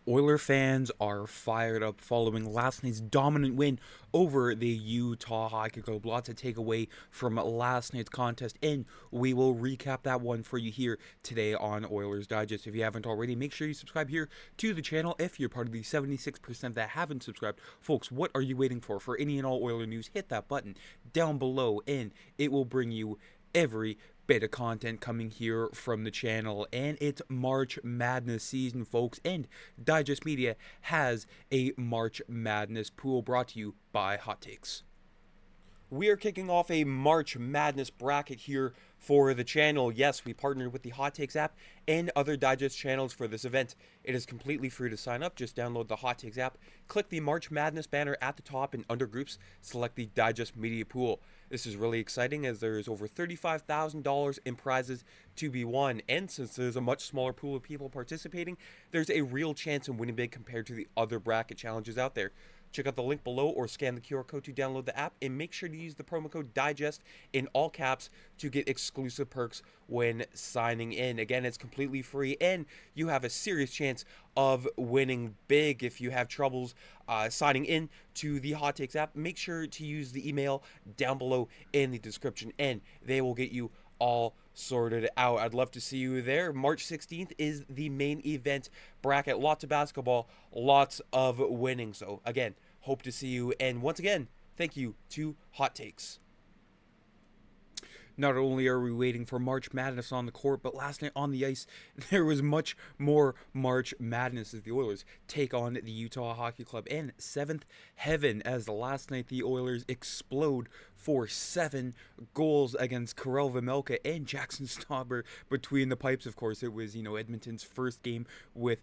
Oiler fans are fired up following last night's dominant win over the Utah Hockey Club. Lots to take away from last night's contest, and we will recap that one for you here today on Oilers Digest. If you haven't already, make sure you subscribe here to the channel if you're part of the 76% that haven't subscribed. Folks, what are you waiting for? For any and all Oiler news, hit that button down below, and it will bring you every bit of content coming here from the channel. And it's March Madness season, folks, and Digest Media has a March Madness pool brought to you by Hot Takes. We are kicking off a March Madness bracket here for the channel. Yes, we partnered with the Hot Takes app and other Digest channels for this event. It is completely free to sign up. Just download the Hot Takes app, click the March Madness banner at the top, and under groups, select the Digest Media Pool. This is really exciting as there is over $35,000 in prizes to be won. And since there's a much smaller pool of people participating, there's a real chance in winning big compared to the other bracket challenges out there. Check out the link below or scan the QR code to download the app, and make sure to use the promo code DIGEST in all caps to get exclusive perks when signing in. Again, it's completely free, and you have a serious chance of winning big. If you have troubles signing in to the Hot Takes app, make sure to use the email down below in the description, and they will get you all sorted out. I'd love to see you there. March 16th is the main event bracket. Lots of basketball, lots of winning. So again, hope to see you. And once again, thank you to Hot Takes. Not only are we waiting for March Madness on the court, but last night on the ice, there was much more March Madness as the Oilers take on the Utah Hockey Club in seventh heaven, as last night the Oilers explode for 7 goals against Karel Vejmelka and Jackson Stauber between the pipes. Of course, it was, Edmonton's first game with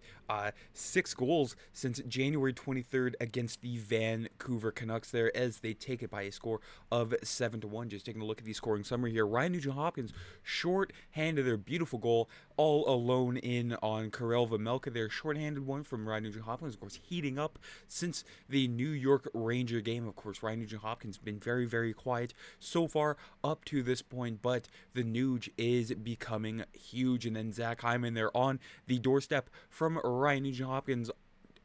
6 goals since January 23rd against the Vancouver Canucks there, as they take it by a score of 7-1. Just taking a look at the scoring summary here. Ryan Nugent-Hopkins short-handed their beautiful goal all alone in on Karel Vejmelka. Their short-handed one from Ryan Nugent-Hopkins, of course, heating up since the New York Ranger game. Of course, Ryan Nugent-Hopkins been very, very quiet so far up to this point, but the Nuge is becoming huge. And then Zach Hyman there on the doorstep from Ryan Nugent-Hopkins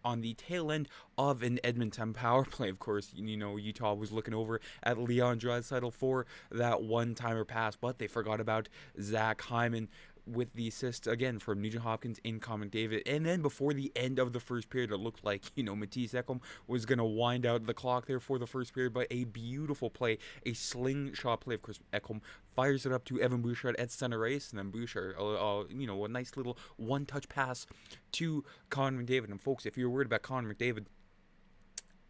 on the tail end of an Edmonton power play. Of course, Utah was looking over at Leon Draisaitl for that one-timer pass, but they forgot about Zach Hyman with the assist again from Nugent-Hopkins in Connor McDavid. And then before the end of the first period, it looked like, Matisse Ekholm was going to wind out the clock there for the first period, but a beautiful play, a slingshot play. Of course, Ekholm fires it up to Evan Bouchard at center ice, and then Bouchard, a nice little one-touch pass to Connor McDavid. And folks, if you're worried about Connor McDavid,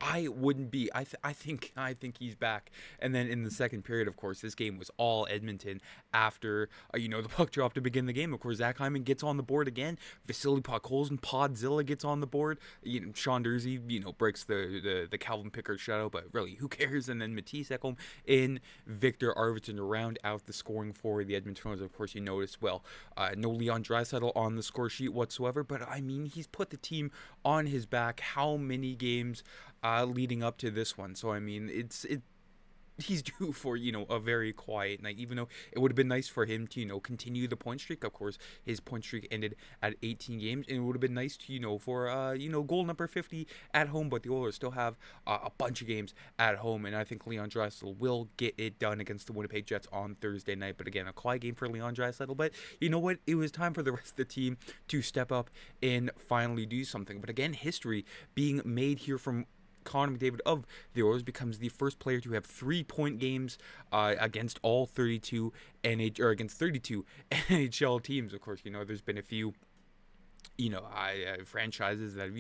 I wouldn't be. I think he's back. And then in the second period, of course, this game was all Edmonton after the puck dropped to begin the game. Of course, Zach Hyman gets on the board again. Vasily Podkolzin, Podzilla gets on the board. Sean Durzi, breaks the Calvin Pickard shutout, but really, who cares? And then Matisse Ekholm and Victor Arvidsson to round out the scoring for the Edmonton Oilers. Of course, you notice, no Leon Draisaitl on the score sheet whatsoever, but he's put the team on his back. How many games leading up to this one? So he's due for a very quiet night, even though it would have been nice for him to continue the point streak. Of course, his point streak ended at 18 games, and it would have been nice to for goal number 50 at home, but the Oilers still have a bunch of games at home, and I think Leon Draisaitl will get it done against the Winnipeg Jets on Thursday night. But again, a quiet game for Leon Draisaitl, but you know what, it was time for the rest of the team to step up and finally do something. But again, history being made here from Connor McDavid of the Oilers becomes the first player to have 3-point games against all 32 against 32 NHL teams. Of course, there's been a few franchises that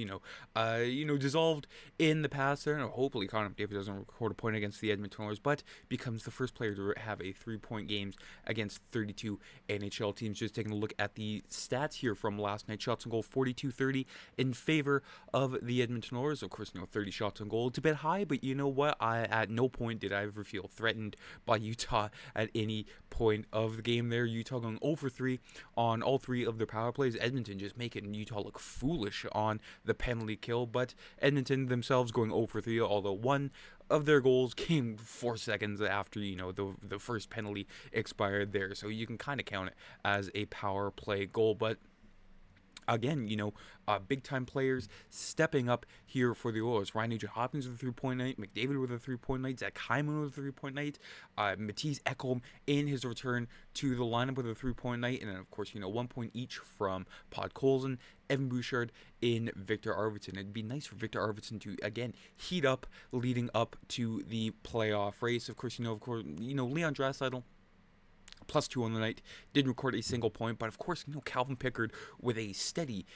dissolved in the past there. And hopefully Connor McDavid doesn't record a point against the Edmonton Oilers, but becomes the first player to have a 3-point games against 32 NHL teams. Just taking a look at the stats here from last night. Shots on goal 42-30 in favor of the Edmonton Oilers. Of course, 30 shots on goal. It's a bit high, but you know what? At no point did I ever feel threatened by Utah at any point of the game there. Utah going 0-for-3 on all 3 of their power plays. Edmonton just making Utah look foolish on the penalty kill, but Edmonton themselves going 0-for-3, although one of their goals came 4 seconds after the first penalty expired there, so you can kind of count it as a power play goal. But Again, big time players stepping up here for the Oilers. Ryan Nugent-Hopkins with a 3-point night, McDavid with a 3-point night, Zach Hyman with a 3-point night, Matisse Ekholm in his return to the lineup with a 3-point night, and then of course 1 point each from Podkolzin, Evan Bouchard, in Victor Arvidsson. It'd be nice for Victor Arvidsson to again heat up leading up to the playoff race. Of course, Leon Draisaitl +2 on the night, didn't record a single point, but of course, Calvin Pickard with a steady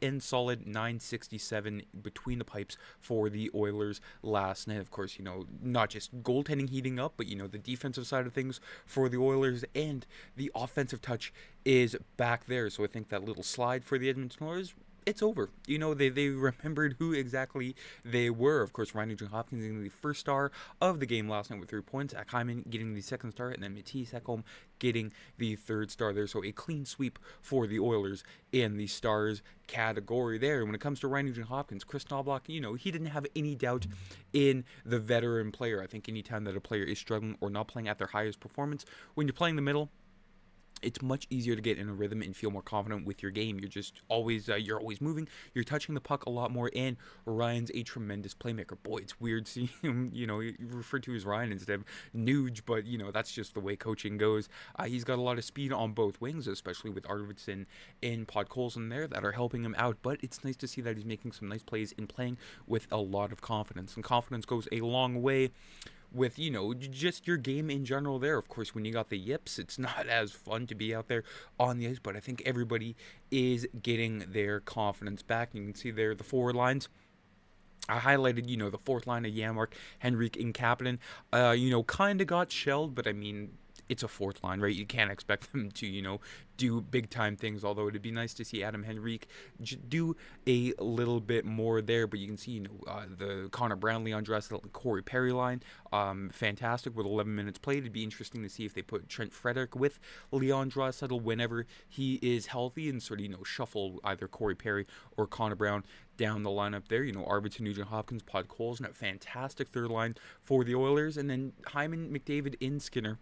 and solid 967 between the pipes for the Oilers last night. Of course, not just goaltending heating up, but the defensive side of things for the Oilers, and the offensive touch is back there. So I think that little slide for the Edmonton Oilers, it's over. They remembered who exactly they were. Of course, Ryan Nugent-Hopkins getting the first star of the game last night with 3 points. Zach Hyman getting the second star, and then Matisse Ekholm getting the third star there. So a clean sweep for the Oilers in the stars category there. And when it comes to Ryan Nugent-Hopkins, Kris Knoblauch, he didn't have any doubt in the veteran player. I think anytime that a player is struggling or not playing at their highest performance, when you're playing the middle, it's much easier to get in a rhythm and feel more confident with your game. You're just always you're always moving. You're touching the puck a lot more, and Ryan's a tremendous playmaker. Boy, it's weird seeing him, you refer to as Ryan instead of Nuge, but that's just the way coaching goes. He's got a lot of speed on both wings, especially with Arvidsson and Podkolzin there that are helping him out. But it's nice to see that he's making some nice plays and playing with a lot of confidence. And confidence goes a long way with just your game in general there. Of course, when you got the yips, it's not as fun to be out there on the ice, but I think everybody is getting their confidence back. You can see there the forward lines. I highlighted, the fourth line of Janmark, Henrik, and Kapanen. Kind of got shelled, but I mean, it's a fourth line, right? You can't expect them to, do big time things, although it'd be nice to see Adam Henrique do a little bit more there. But you can see, the Connor Brown, Leon Draisaitl, and Corey Perry line, fantastic with 11 minutes played. It'd be interesting to see if they put Trent Frederick with Leon Draisaitl whenever he is healthy, and sort of, shuffle either Corey Perry or Connor Brown down the lineup there. Arvidsson, Nugent-Hopkins, Podkolzin, a fantastic third line for the Oilers, and then Hyman, McDavid, in Skinner.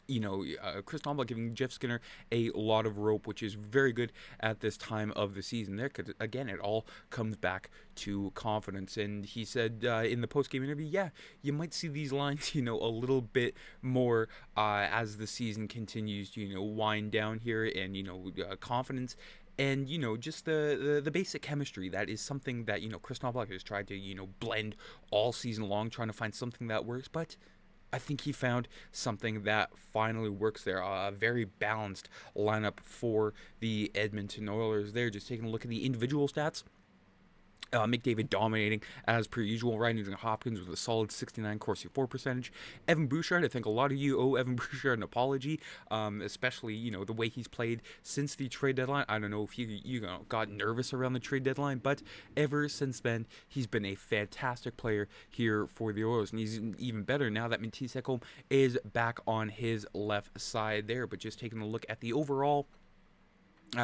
Kris Knoblauch giving Jeff Skinner a lot of rope, which is very good at this time of the season there, because, again, it all comes back to confidence. And he said in the post-game interview, you might see these lines, a little bit more as the season continues to, wind down here, and, confidence. And, just the basic chemistry, that is something that, Kris Knoblauch has tried to, blend all season long, trying to find something that works. But I think he found something that finally works there. A very balanced lineup for the Edmonton Oilers there. Just taking a look at the individual stats. McDavid dominating as per usual. Ryan Nugent-Hopkins with a solid 69 Corsi 4 percentage. Evan Bouchard, I think a lot of you owe Evan Bouchard an apology, especially the way he's played since the trade deadline. I don't know if you got nervous around the trade deadline, but ever since then he's been a fantastic player here for the Oilers, and he's even better now that Matisse Ekholm is back on his left side there. But just taking a look at the overall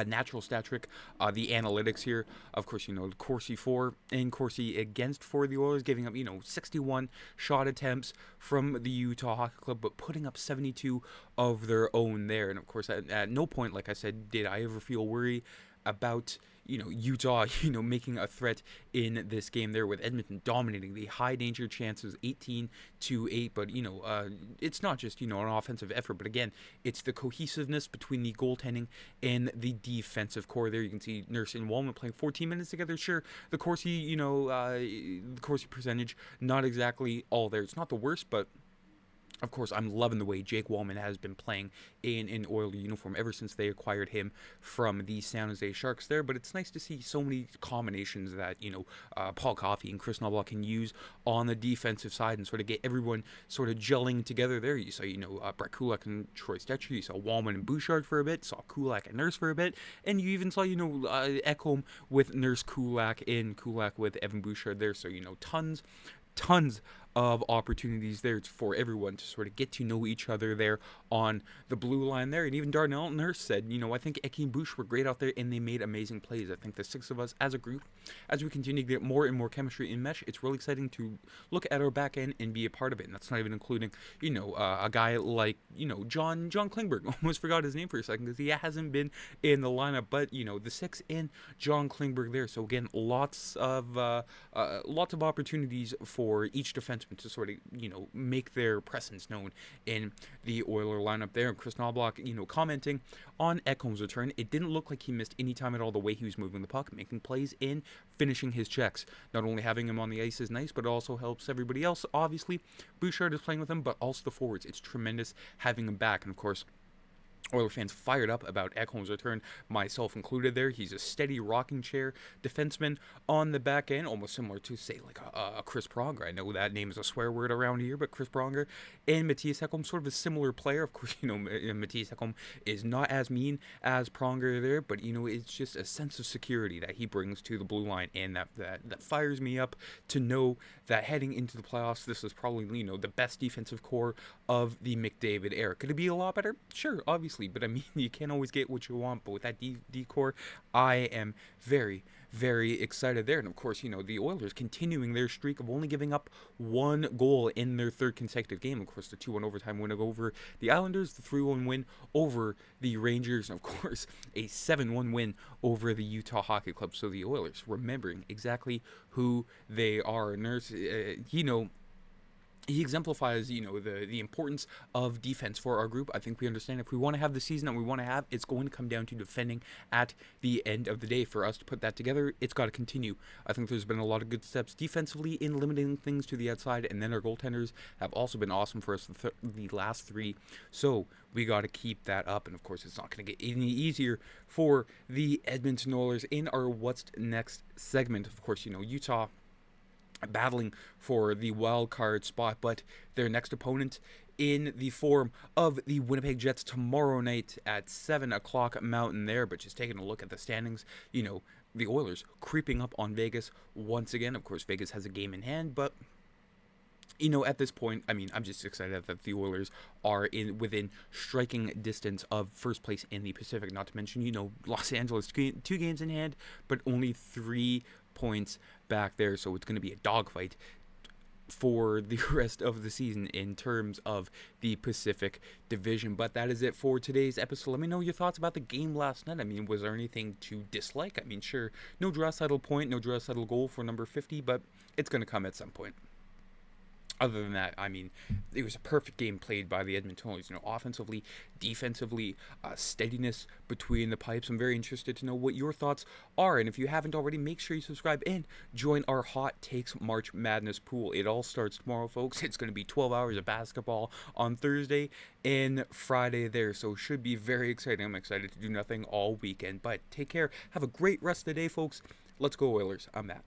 natural stat trick, the analytics here, of course, Corsi for and Corsi against for the Oilers, giving up 61 shot attempts from the Utah Hockey Club, but putting up 72 of their own there. And of course, at no point, like I said, did I ever feel worry about Utah making a threat in this game there, with Edmonton dominating the high danger chances 18-8. But it's not just an offensive effort, but again, it's the cohesiveness between the goaltending and the defensive core there. You can see Nurse and Wallman playing 14 minutes together. Sure, the Corsi the Corsi percentage not exactly all there. It's not the worst, but of course, I'm loving the way Jake Wallman has been playing in an Oilers uniform ever since they acquired him from the San Jose Sharks there. But it's nice to see so many combinations that, Paul Coffey and Kris Knoblauch can use on the defensive side and sort of get everyone sort of gelling together there. You saw, Brett Kulak and Troy Stetcher. You saw Wallman and Bouchard for a bit. Saw Kulak and Nurse for a bit. And you even saw, Ekholm with Nurse Kulak and Kulak with Evan Bouchard there. So, tons of opportunities there for everyone to sort of get to know each other there on the blue line there. And even Darnell Nurse said, I think Eki and Bouchard were great out there and they made amazing plays. I think the six of us as a group, as we continue to get more and more chemistry in mesh, it's really exciting to look at our back end and be a part of it. And that's not even including, a guy like, John Klingberg. Almost forgot his name for a second because he hasn't been in the lineup. But, the six in John Klingberg there. So again, lots of opportunities for each defenseman to sort of, make their presence known in the Oiler lineup there. And Kris Knoblauch, commenting on Ekholm's return, it didn't look like he missed any time at all the way he was moving the puck, making plays in, finishing his checks. Not only having him on the ice is nice, but it also helps everybody else. Obviously, Bouchard is playing with him, but also the forwards. It's tremendous having him back. And of course, Oiler fans fired up about Ekholm's return, myself included there. He's a steady rocking chair defenseman on the back end, almost similar to, say, like a Chris Pronger. I know that name is a swear word around here, but Chris Pronger and Mattias Ekholm, sort of a similar player. Of course, Mattias Ekholm is not as mean as Pronger there, but, it's just a sense of security that he brings to the blue line, and that fires me up to know that heading into the playoffs, this is probably, the best defensive core of the McDavid era. Could it be a lot better? Sure, obviously. But I mean, you can't always get what you want. But with that D-core, I am very, very excited there. And of course, the Oilers continuing their streak of only giving up one goal in their third consecutive game. Of course, the 2-1 overtime win over the Islanders, the 3-1 win over the Rangers, and of course, a 7-1 win over the Utah Hockey Club. So the Oilers remembering exactly who they are. Nurse, he exemplifies, the importance of defense for our group. I think we understand if we want to have the season that we want to have, it's going to come down to defending at the end of the day. For us to put that together, it's got to continue. I think there's been a lot of good steps defensively in limiting things to the outside, and then our goaltenders have also been awesome for us the last three. So we got to keep that up, and of course, it's not going to get any easier for the Edmonton Oilers in our What's Next segment. Of course, Utah battling for the wild card spot, but their next opponent in the form of the Winnipeg Jets tomorrow night at 7 o'clock Mountain there. But just taking a look at the standings, the Oilers creeping up on Vegas once again. Of course, Vegas has a game in hand, but at this point, I mean, I'm just excited that the Oilers are within striking distance of first place in the Pacific. Not to mention, Los Angeles, 2 games in hand, but only 3 points back there. So it's going to be a dogfight for the rest of the season in terms of the Pacific Division. But that is it for today's episode. Let me know your thoughts about the game last night. I mean, was there anything to dislike? I mean, sure, no Draisaitl point, no Draisaitl goal for number 50, but it's going to come at some point. Other than that, I mean, it was a perfect game played by the Edmonton Oilers. Offensively, defensively, steadiness between the pipes. I'm very interested to know what your thoughts are. And if you haven't already, make sure you subscribe and join our Hot Takes March Madness pool. It all starts tomorrow, folks. It's going to be 12 hours of basketball on Thursday and Friday there. So it should be very exciting. I'm excited to do nothing all weekend. But take care. Have a great rest of the day, folks. Let's go, Oilers. I'm Matt.